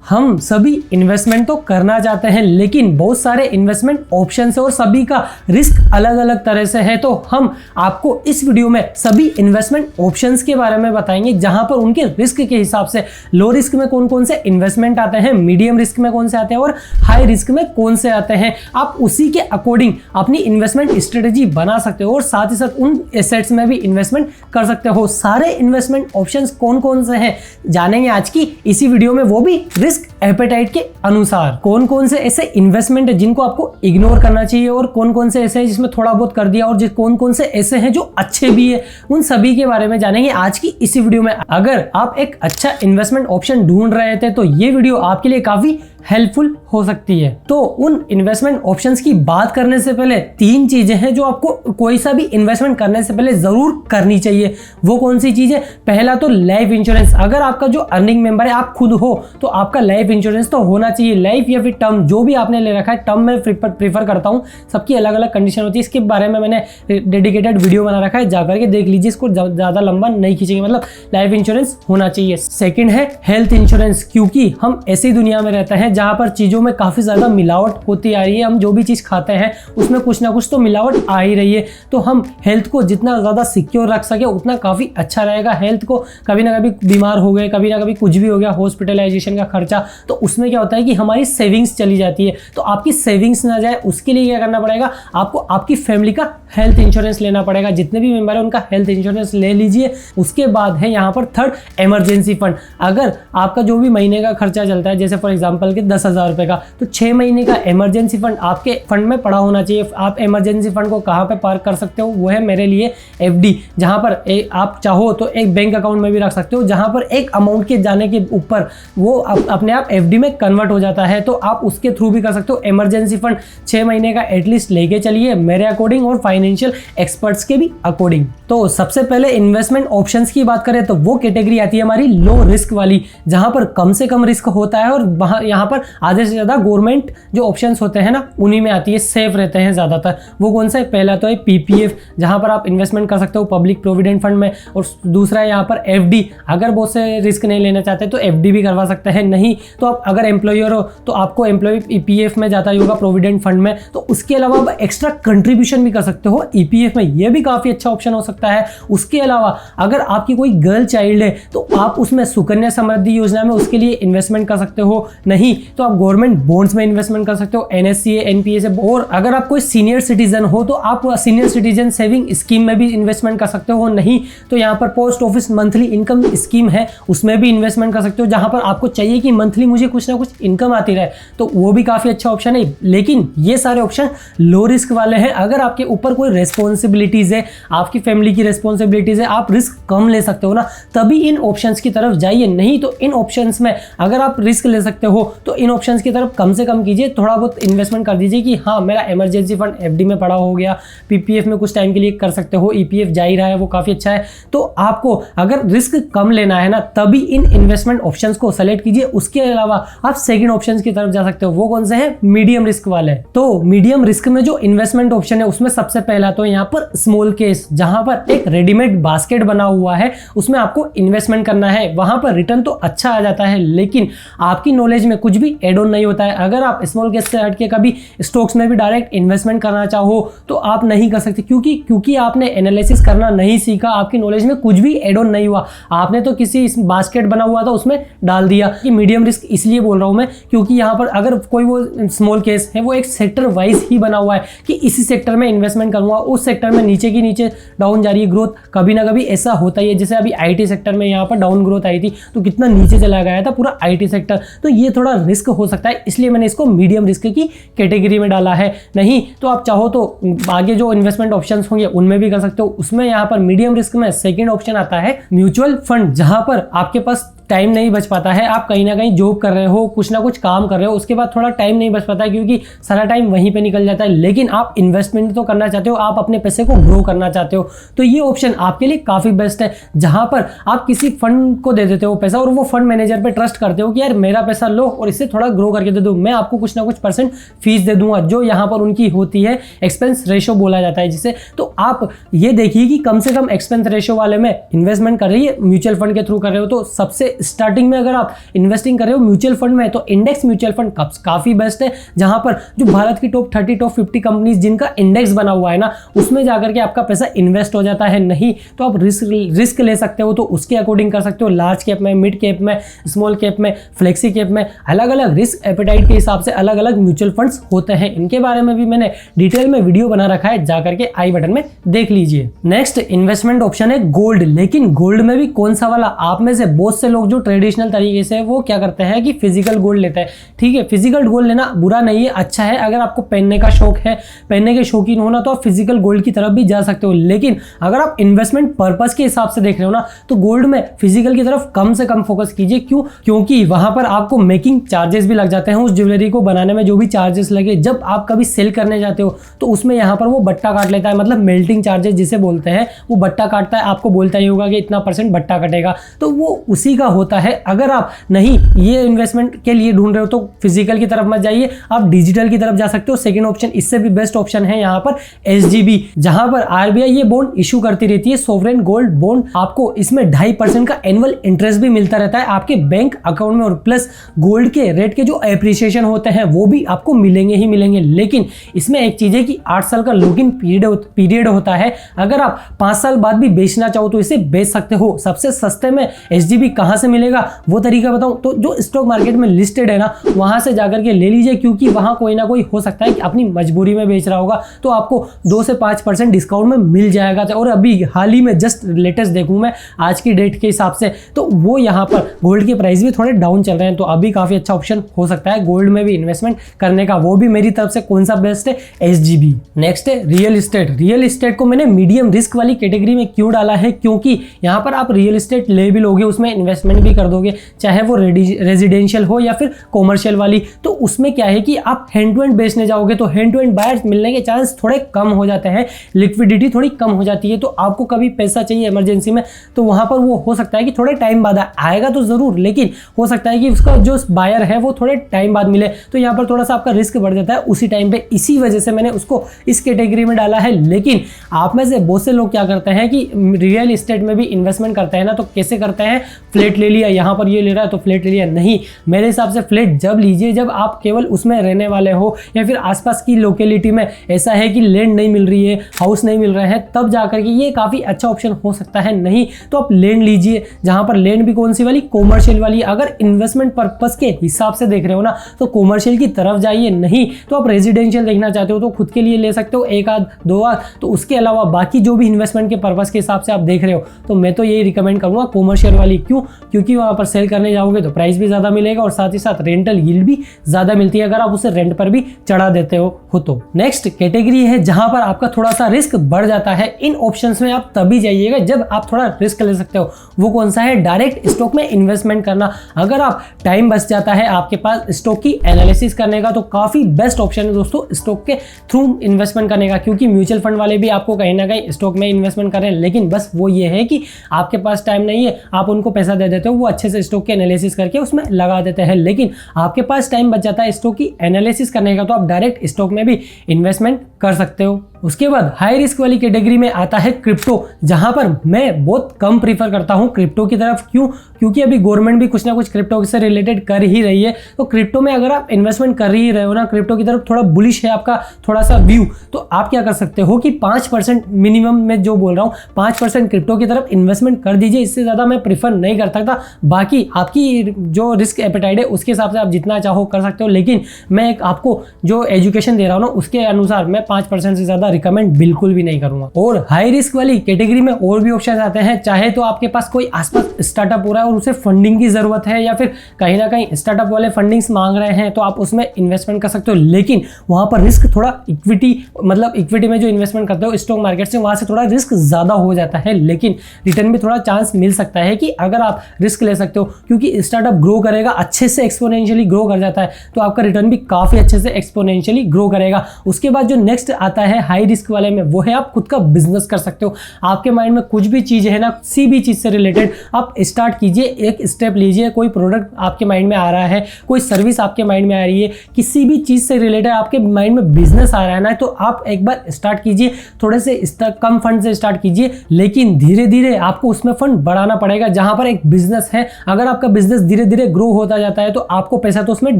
हम सभी इन्वेस्टमेंट तो करना चाहते हैं, लेकिन बहुत सारे इन्वेस्टमेंट ऑप्शन है और सभी का रिस्क अलग अलग तरह से है। तो हम आपको इस वीडियो में सभी इन्वेस्टमेंट ऑप्शंस के बारे में बताएंगे, जहां पर उनके रिस्क के हिसाब से लो रिस्क में कौन कौन से इन्वेस्टमेंट आते हैं, मीडियम रिस्क में कौन से आते हैं और हाई रिस्क में कौन से आते हैं। आप उसी के अकॉर्डिंग अपनी इन्वेस्टमेंट स्ट्रेटेजी बना सकते हो और साथ ही साथ उन एसेट्स में भी इन्वेस्टमेंट कर सकते हो। सारे इन्वेस्टमेंट ऑप्शंस कौन कौन से हैं जानेंगे आज की इसी वीडियो में, वो भी रिस्क एपेटाइट के अनुसार। कौन कौन से ऐसे इन्वेस्टमेंट है जिनको आपको इग्नोर करना चाहिए और कौन कौन से ऐसे हैं जिसमें थोड़ा बहुत कर दिया और कौन कौन से ऐसे हैं जो अच्छे भी है, उन सभी के बारे में जानेंगे आज की इसी वीडियो में। अगर आप एक अच्छा इन्वेस्टमेंट ऑप्शन ढूंढ रहे थे तो ये वीडियो आपके लिए काफी हेल्पफुल हो सकती है। तो उन इन्वेस्टमेंट ऑप्शंस की बात करने से पहले 3 चीजें हैं जो आपको कोई सा भी इन्वेस्टमेंट करने से पहले जरूर करनी चाहिए। वो कौन सी चीज है? पहला तो लाइफ इंश्योरेंस। अगर आपका जो अर्निंग मेंबर है आप खुद हो तो आपका लाइफ इंश्योरेंस तो होना चाहिए। लाइफ या फिर टर्म जो भी आपने ले रखा है, टर्म में प्रीफर करता हूं, सबकी अलग अलग कंडीशन होती है। इसके बारे में मैंने डेडिकेटेड वीडियो बना रखा है, जाकर के देख लीजिए, इसको ज्यादा लंबा नहीं खींचेंगे। मतलब लाइफ इंश्योरेंस होना चाहिए। सेकेंड है हेल्थ इंश्योरेंस, क्योंकि हम ऐसी दुनिया में रहते हैं जहां पर चीजों में काफी ज्यादा मिलावट होती आ रही है। हम जो भी चीज खाते हैं उसमें कुछ ना कुछ तो मिलावट आ ही रही है। तो हम हेल्थ को जितना ज्यादा सिक्योर रख सके उतना काफी अच्छा रहेगा। हेल्थ को कभी ना कभी बीमार हो गए, कभी ना कभी कुछ भी हो गया, हॉस्पिटलाइजेशन का खर्चा, तो उसमें क्या होता है कि हमारी सेविंग्स चली जाती है। तो आपकी सेविंग्स ना जाए उसके लिए क्या करना पड़ेगा, आपको आपकी फैमिली का हेल्थ इंश्योरेंस लेना पड़ेगा। जितने भी मेंबर है उनका हेल्थ इंश्योरेंस ले लीजिए। उसके बाद है यहाँ पर थर्ड इमरजेंसी फंड। अगर आपका जो भी महीने का खर्चा चलता है, जैसे फॉर एग्जांपल के 10,000 रुपए का, तो 6 महीने का इमरजेंसी फंड आपके फंड में पड़ा होना चाहिए। आप इमरजेंसी फंड को कहाँ पे पार्क कर सकते हो? वो है मेरे लिए एफडी, जहां पर आप चाहो तो एक बैंक अकाउंट में भी रख सकते हो, जहां पर एक अमाउंट के जाने के ऊपर वो अपने आप एफडी में कन्वर्ट हो जाता है। तो आप उसके थ्रू भी कर सकते हो। इमरजेंसी फंड 6 महीने का एटलीस्ट लेके चलिए, मेरे अकॉर्डिंग और फाइनेंशियल एक्सपर्ट्स के भी अकॉर्डिंग। तो सबसे पहले इन्वेस्टमेंट ऑप्शंस की बात करें तो वो कैटेगरी आती है हमारी लो रिस्क वाली, जहां पर कम से कम रिस्क होता है और यहाँ पर आधे से ज्यादा गवर्नमेंट जो ऑप्शंस होते हैं ना उन्हीं में आती है, सेफ रहते हैं ज्यादातर। वो कौन सा है? पहला तो है पीपीएफ, जहां पर आप इन्वेस्टमेंट कर सकते हो पब्लिक प्रोविडेंट फंड में, और दूसरा है यहाँ पर एफडी। अगर बहुत से रिस्क नहीं लेना चाहते तो एफडी भी करवा सकते हैं। नहीं तो आप अगर एम्प्लॉयर हो तो आपको एम्प्लॉय ईपीएफ में जाता ही होगा, प्रोविडेंट फंड में। तो उसके अलावा आप एक्स्ट्रा कंट्रीब्यूशन भी कर सकते हो ईपीएफ में, यह भी काफी अच्छा ऑप्शन हो सकता है। उसके अलावा अगर आपकी कोई गर्ल चाइल्ड है तो आप उसमें सुकन्या समृद्धि योजना में उसके लिए इन्वेस्टमेंट कर सकते हो। नहीं तो आप गवर्नमेंट बॉन्ड्स में इन्वेस्टमेंट कर सकते हो, एनएससीए, एनपीए से। और अगर आप कोई सीनियर सिटीजन हो तो आप सीनियर सिटीजन सेविंग स्कीम में भी इन्वेस्टमेंट कर सकते हो। नहीं तो यहाँ पर post office monthly income scheme है, उसमें भी इन्वेस्टमेंट कर सकते हो, जहां पर आपको चाहिए कि मंथली मुझे कुछ ना कुछ इनकम आती रहे, तो वो भी काफी अच्छा ऑप्शन है। लेकिन ये सारे ऑप्शन लो रिस्क वाले हैं। अगर आपके ऊपर कोई रेस्पॉन्सिबिलिटीज है, आपकी फैमिली की रेस्पॉन्सिबिलिटीज है, आप रिस्क कम ले सकते हो ना, तभी इन ऑप्शंस की तरफ जाइए। नहीं तो इन ऑप्शंस में अगर आप रिस्क ले सकते हो तो इन ऑप्शंस की तरफ कम से कम कीजिए, थोड़ा बहुत इन्वेस्टमेंट कर दीजिए कि हाँ मेरा इमरजेंसी फंड एफडी में पड़ा हो गया, पीपीएफ में कुछ टाइम के लिए कर सकते हो, ईपीएफ जा ही रहा है, वो काफी अच्छा है। तो आपको अगर रिस्क कम लेना है ना, तभी इन इन्वेस्टमेंट ऑप्शंस को सेलेक्ट कीजिए। उसके अलावा आप सेकंड ऑप्शंस की तरफ जा सकते हो। वो कौन से हैं? मीडियम रिस्क वाले। तो मीडियम रिस्क में जो इन्वेस्टमेंट ऑप्शन है उसमें सबसे पहला तो यहाँ पर स्मॉल केस, जहां पर एक रेडीमेड बास्केट बना हुआ है, उसमें आपको इन्वेस्टमेंट करना है। वहां पर रिटर्न तो अच्छा आ जाता है, लेकिन आपकी नॉलेज में कुछ भी एड ऑन नहीं होता है। अगर आप स्मॉल केस से हटके कभी स्टॉक्स में भी डायरेक्ट इन्वेस्टमेंट करना चाहो तो आप नहीं कर सकते, क्योंकि आपने एनालिसिस करना नहीं सीखा, आपकी नॉलेज में कुछ भी एड ऑन नहीं हुआ, आपने तो किसी बास्केट बना हुआ था उसमें डाल दिया। कि मीडियम रिस्क इसलिए बोल रहा हूं मैं क्योंकि यहाँ पर अगर कोई वो स्मॉल केस है वो एक सेक्टर वाइज ही बना हुआ है कि इसी सेक्टर में इन्वेस्टमेंट करूंगा, उस सेक्टर में नीचे की नीचे डाउन जा रही है ग्रोथ, कभी ना कभी ऐसा होता ही है। जैसे अभी आईटी सेक्टर में यहाँ पर डाउन ग्रोथ आई थी तो कितना नीचे चला गया था पूरा आईटी सेक्टर, तो ये थोड़ा रिस्क हो सकता है, इसलिए मैंने इसको मीडियम रिस्क की कैटेगरी में डाला है। नहीं तो आप चाहो तो आगे जो इन्वेस्टमेंट ऑप्शंस होंगे उनमें भी कर सकते हो। उसमें यहाँ पर मीडियम रिस्क में सेकंड ऑप्शन आता है म्यूचुअल फंड, जहां पर आपके पास टाइम नहीं बच पाता है, आप कहीं ना कहीं जॉब कर रहे हो, कुछ ना कुछ काम कर रहे हो, उसके बाद थोड़ा टाइम नहीं बच पाता है क्योंकि सारा टाइम वहीं पे निकल जाता है, लेकिन आप इन्वेस्टमेंट तो करना चाहते हो, आप अपने पैसे को ग्रो करना चाहते हो, तो ये ऑप्शन आपके लिए काफी बेस्ट है। जहां पर आप किसी फंड को दे देते हो पैसा और वो फंड मैनेजर पे ट्रस्ट करते हो कि यार मेरा पैसा लो और इससे थोड़ा ग्रो करके दे दो, मैं आपको कुछ ना कुछ % फीस दे दूंगा, जो यहाँ पर उनकी होती है एक्सपेंस रेशो बोला जाता है जिसे। तो आप ये देखिए कि कम से कम एक्सपेंस रेशो वाले में इन्वेस्टमेंट कर रही है, म्यूचुअल फंड के थ्रू कर रहे हो तो सबसे स्टार्टिंग में अगर आप इन्वेस्टिंग कर रहे हो म्यूचुअल फंड में तो इंडेक्स म्यूचुअल फंड काफी बेस्ट है, जहां पर जो भारत की टॉप 30 टॉप 50 कंपनीज जिनका इंडेक्स बना हुआ है ना, उसमें जाकर के आपका पैसा इन्वेस्ट हो जाता है। नहीं तो आप रिस्क ले सकते हो, तो उसके अकॉर्डिंग कर सकते हो। लार्ज कैप में, मिड कैप में, स्मॉल कैप में, फ्लेक्सी कैप में, अलग अलग रिस्क एपेटाइट के हिसाब से अलग अलग म्यूचुअल फंड्स होते हैं। इनके बारे में भी मैंने डिटेल में वीडियो बना रखा है, जाकर के आई बटन में देख लीजिए। नेक्स्ट इन्वेस्टमेंट ऑप्शन है गोल्ड। लेकिन गोल्ड में भी कौन सा वाला? आप में से बहुत से लोग जो ट्रेडिशनल तरीके से वो क्या करते हैं कि फिजिकल गोल्ड लेते हैं। ठीक है, फिजिकल गोल्ड लेना बुरा नहीं है, अच्छा है। अगर आपको पहनने का शौक है, पहनने के शौकीन होना, तो आप फिजिकल गोल्ड की तरफ भी जा सकते हो। लेकिन अगर आप इन्वेस्टमेंट पर्पस के हिसाब से देख रहे हो ना, तो गोल्ड में फिजिकल की तरफ कम से कम फोकस कीजिए। क्यों? क्योंकि वहां पर आपको मेकिंग चार्जेस भी लग जाते हैं। उस ज्वेलरी को बनाने में जो भी चार्जेस लगे, जब आप कभी सेल करने जाते हो तो उसमें यहाँ पर वो बट्टा काट लेता है, मतलब मेल्टिंग चार्जेस जिसे बोलते हैं, वो बट्टा काटता है। आपको बोलता ही होगा कि इतना % बट्टा कटेगा, तो वो उसी का होता है। अगर आप नहीं ये इन्वेस्टमेंट के लिए ढूंढ रहे हो तो फिजिकल की तरफ मत जाइए, आप डिजिटल की तरफ जा सकते हो। सेकंड ऑप्शन इससे भी बेस्ट ऑप्शन है यहाँ पर SGB, जहां पर RBI ये बॉन्ड इशू करती रहती है, सोवरेन गोल्ड बॉन्ड। आपको इसमें 2.5% का एनुअल इंटरेस्ट भी मिलता रहता है आपके बैंक अकाउंट में, और प्लस गोल्ड के रेट के जो एप्रिसिएशन होते हैं वो भी आपको मिलेंगे ही मिलेंगे। लेकिन इसमें एक चीज है कि 8 साल का लॉकिंग पीरियड होता है। अगर आप 5 साल बाद भी बेचना चाहो तो इसे बेच सकते हो। सबसे सस्ते में SGB कहां से मिलेगा वो तरीका बताऊं तो जो स्टॉक मार्केट में लिस्टेड है ना, वहां से जाकर के ले लीजिए, क्योंकि वहां कोई ना कोई हो सकता है कि अपनी मजबूरी में बेच रहा होगा, तो आपको 2 से 5% डिस्काउंट में मिल जाएगा। और अभी हाल ही में जस्ट लेटेस्ट देखूं मैं आज की डेट के हिसाब से, तो वो यहाँ पर गोल्ड के प्राइस भी थोड़े डाउन चल रहे हैं, तो अभी काफी अच्छा ऑप्शन हो सकता है गोल्ड में भी इन्वेस्टमेंट करने का। वो भी मेरी तरफ से कौन सा बेस्ट है? SGB। नेक्स्ट है रियल एस्टेट। रियल एस्टेट को मैंने मीडियम रिस्क वाली कैटेगरी में क्यों डाला है? क्योंकि यहाँ पर आप रियल एस्टेट ले भी लोगे, उसमें इन्वेस्टमेंट भी कर दोगे, चाहे वो रेजिडेंशियल हो या फिर कॉमर्शियल वाली, तो उसमें क्या है कि आप हैंड टू हैंड बेचने जाओगे तो हैंड टू हैंड बायर्स मिलने के चांस थोड़े कम हो जाते हैं, लिक्विडिटी थोड़ी कम हो जाती है। तो आपको कभी पैसा चाहिए इमरजेंसी में, तो वहां पर वो हो सकता है कि थोड़े टाइम बाद आएगा तो जरूर, लेकिन हो सकता है कि उसका जो बायर है वो थोड़े टाइम बाद मिले, तो यहाँ पर थोड़ा सा आपका रिस्क बढ़ जाता है उसी टाइम पे। इसी वजह से मैंने उसको इस कैटेगरी में डाला है। लेकिन आप में से बहुत से लोग क्या करते हैं कि रियल एस्टेट में भी इन्वेस्टमेंट करते हैं ना, तो कैसे करते हैं? फ्लैट ले लिया, यहाँ पर ये ले रहा है तो फ्लैट ले लिया। नहीं, मेरे हिसाब से फ्लैट जब लीजिए जब आप केवल उसमें रहने वाले हो, या फिर आसपास की लोकेलिटी में ऐसा है कि लैंड नहीं मिल रही है, हाउस नहीं मिल रहे हैं, तब जाकर के ये काफी अच्छा ऑप्शन हो सकता है। नहीं तो आप लैंड लीजिए, जहां पर लैंड भी कौन सी वाली? कॉमर्शियल वाली। अगर इन्वेस्टमेंट पर्पस के हिसाब से देख रहे हो ना, तो कॉमर्शियल की तरफ जाइए। नहीं तो आप रेजिडेंशियल देखना चाहते हो तो खुद के लिए ले सकते हो, 1 आध 2 आध। तो उसके अलावा बाकी जो भी इन्वेस्टमेंट के पर्पस के हिसाब से आप देख रहे हो, तो मैं तो यही रिकमेंड करूंगा कॉमर्शियल वाली। क्यों? क्योंकि वहां पर सेल करने जाओगे तो प्राइस भी ज्यादा मिलेगा, और साथ ही साथ रेंटल यील्ड भी ज्यादा मिलती है अगर आप उसे रेंट पर भी चढ़ा देते हो तो। नेक्स्ट कैटेगरी है जहां पर आपका थोड़ा सा रिस्क बढ़ जाता है। इन ऑप्शंस में आप तभी जाइएगा जब आप थोड़ा रिस्क ले सकते हो। वो कौन सा है? डायरेक्ट स्टॉक में इन्वेस्टमेंट करना। अगर आप टाइम बच जाता है आपके पास स्टॉक की एनालिसिस करने का, तो काफी बेस्ट ऑप्शन है दोस्तों स्टॉक के थ्रू इन्वेस्टमेंट करने का। क्योंकि म्यूचुअल फंड वाले भी आपको कहीं ना कहीं स्टॉक में इन्वेस्टमेंट कर रहे हैं, लेकिन बस वो ये है कि आपके पास टाइम नहीं है, आप उनको पैसा दे देते हो, वो अच्छे से स्टॉक की एनालिसिस करके उसमें लगा देते हैं। लेकिन आपके पास टाइम बच जाता है स्टॉक की एनालिसिस करने का, तो आप डायरेक्ट स्टॉक में भी इन्वेस्टमेंट कर सकते हो। उसके बाद हाई रिस्क वाली कैटेगरी में आता है क्रिप्टो, जहां पर मैं बहुत कम प्रीफर करता हूं क्रिप्टो की तरफ। क्यों? क्योंकि अभी गवर्नमेंट भी कुछ ना कुछ क्रिप्टो से रिलेटेड कर ही रही है। तो क्रिप्टो में अगर आप इन्वेस्टमेंट कर ही रहे हो ना, क्रिप्टो की तरफ थोड़ा बुलिश है आपका थोड़ा सा व्यू, तो आप क्या कर सकते हो कि 5% मिनिमम में जो बोल रहा हूँ 5% क्रिप्टो की तरफ इन्वेस्टमेंट कर दीजिए। इससे ज्यादा मैं प्रीफर नहीं कर सकता। बाकी आपकी जो रिस्क एपेटाइट है उसके हिसाब से आप जितना चाहो कर सकते हो, लेकिन मैं आपको जो एजुकेशन दे रहा हूँ ना उसके अनुसार मैं 5% से ज्यादा रिकमेंड बिल्कुल भी नहीं करूंगा। और हाई रिस्क वाली कैटेगरी में और भी ऑप्शन आते हैं। चाहे तो आपके पास कोई आसपास स्टार्टअप हो रहा है और उसे फंडिंग की जरूरत है, या फिर कहीं ना कहीं स्टार्टअप वाले फंडिंग्स मांग रहे हैं, तो आप उसमें इन्वेस्टमेंट कर सकते हो। लेकिन वहां पर रिस्क थोड़ा इक्विटी में जो इन्वेस्टमेंट करते हो स्टॉक मार्केट से, वहां से थोड़ा रिस्क ज्यादा हो जाता है, लेकिन रिटर्न भी थोड़ा चांस मिल सकता है कि अगर आप रिस्क ले सकते हो। क्योंकि स्टार्टअप ग्रो करेगा अच्छे से, एक्सपोनेंशियली ग्रो कर जाता है, तो आपका रिटर्न भी काफी अच्छे से एक्सपोनेंशियली ग्रो करेगा। उसके बाद जो नेक्स्ट आता है हाई रिस्क वाले में, वो है आप खुद का बिजनेस कर सकते हो। आपके माइंड में कुछ भी चीज़ है ना, किसी भी चीज़ से रिलेटेड आप स्टार्ट कीजिए, एक स्टेप लीजिए। कोई प्रोडक्ट आपके माइंड में आ रहा है, कोई सर्विस आपके माइंड में आ रही है, किसी भी चीज़ से रिलेटेड आपके माइंड में बिजनेस आ रहा है ना, तो आप एक बार स्टार्ट कीजिए। थोड़े से कम फंड से स्टार्ट कीजिए, लेकिन धीरे धीरे आपको उसमें फंड बढ़ाना पड़ेगा। जहां पर एक बिजनेस है, अगर आपका बिजनेस धीरे धीरे ग्रो होता जाता है तो आपको पैसा तो उसमें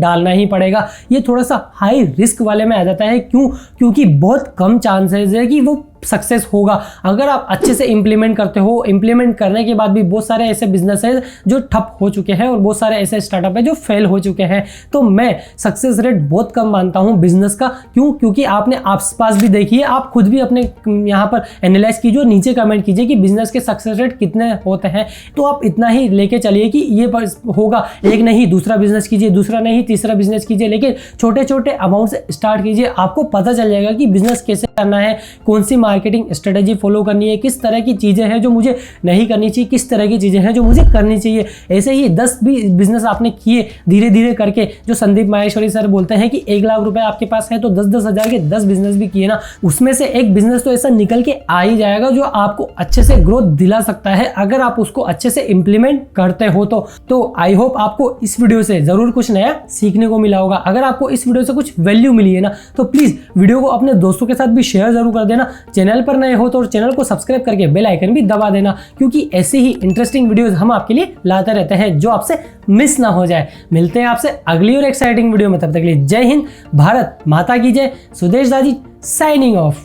डालना ही पड़ेगा। ये थोड़ा सा हाई रिस्क वाले में आ जाता है। क्योंकि बहुत कम चांसेस है कि वो सक्सेस होगा। अगर आप अच्छे से इंप्लीमेंट करते हो, इंप्लीमेंट करने के बाद भी बहुत सारे ऐसे बिजनेस हैं जो ठप हो चुके हैं और बहुत सारे ऐसे स्टार्टअप है जो फेल हो चुके हैं। तो मैं सक्सेस रेट बहुत कम मानता हूं बिजनेस का। क्योंकि आपने आसपास भी देखिए, आप खुद भी अपने यहाँ पर एनालाइज कीजिए, नीचे कमेंट कीजिए कि बिजनेस के सक्सेस रेट कितने होते हैं। तो आप इतना ही लेके चलिए कि ये होगा, एक नहीं दूसरा बिजनेस कीजिए, दूसरा नहीं तीसरा बिजनेस कीजिए, लेकिन छोटे छोटे अमाउंट से स्टार्ट कीजिए। आपको पता चल जाएगा कि बिजनेस कैसे करना है, कौन सी मार्केटिंग स्ट्रेटेजी फॉलो करनी है, किस तरह की चीज़ें हैं जो मुझे नहीं करनी चाहिए, किस तरह की चीज़ें हैं जो मुझे करनी चाहिए। ऐसे ही 10 भी बिजनेस आपने किए धीरे धीरे करके, जो संदीप माहेश्वरी सर बोलते हैं कि 1 लाख रुपए आपके पास है तो 10-10 हज़ार के 10 बिजनेस भी किए ना, उसमें से एक बिजनेस तो ऐसा निकल के आ ही जाएगा जो आपको अच्छे से ग्रोथ दिला सकता है, अगर आप उसको अच्छे से इंप्लीमेंट करते हो तो आई होप आपको इस वीडियो से जरूर कुछ नया सीखने को मिला होगा। अगर आपको इस वीडियो से कुछ वैल्यू मिली है ना, तो प्लीज वीडियो को अपने दोस्तों के साथ भी शेयर जरूर कर देना। चैनल पर नए हो तो चैनल को सब्सक्राइब करके बेल आइकन भी दबा देना, क्योंकि ऐसे ही इंटरेस्टिंग वीडियोस हम आपके लिए लाते रहते हैं जो आपसे मिस ना हो जाए। मिलते हैं आपसे अगली और एक्साइटिंग वीडियो में, तब तक के लिए जय हिंद, भारत माता की जय। सुदेश दाजी साइनिंग ऑफ।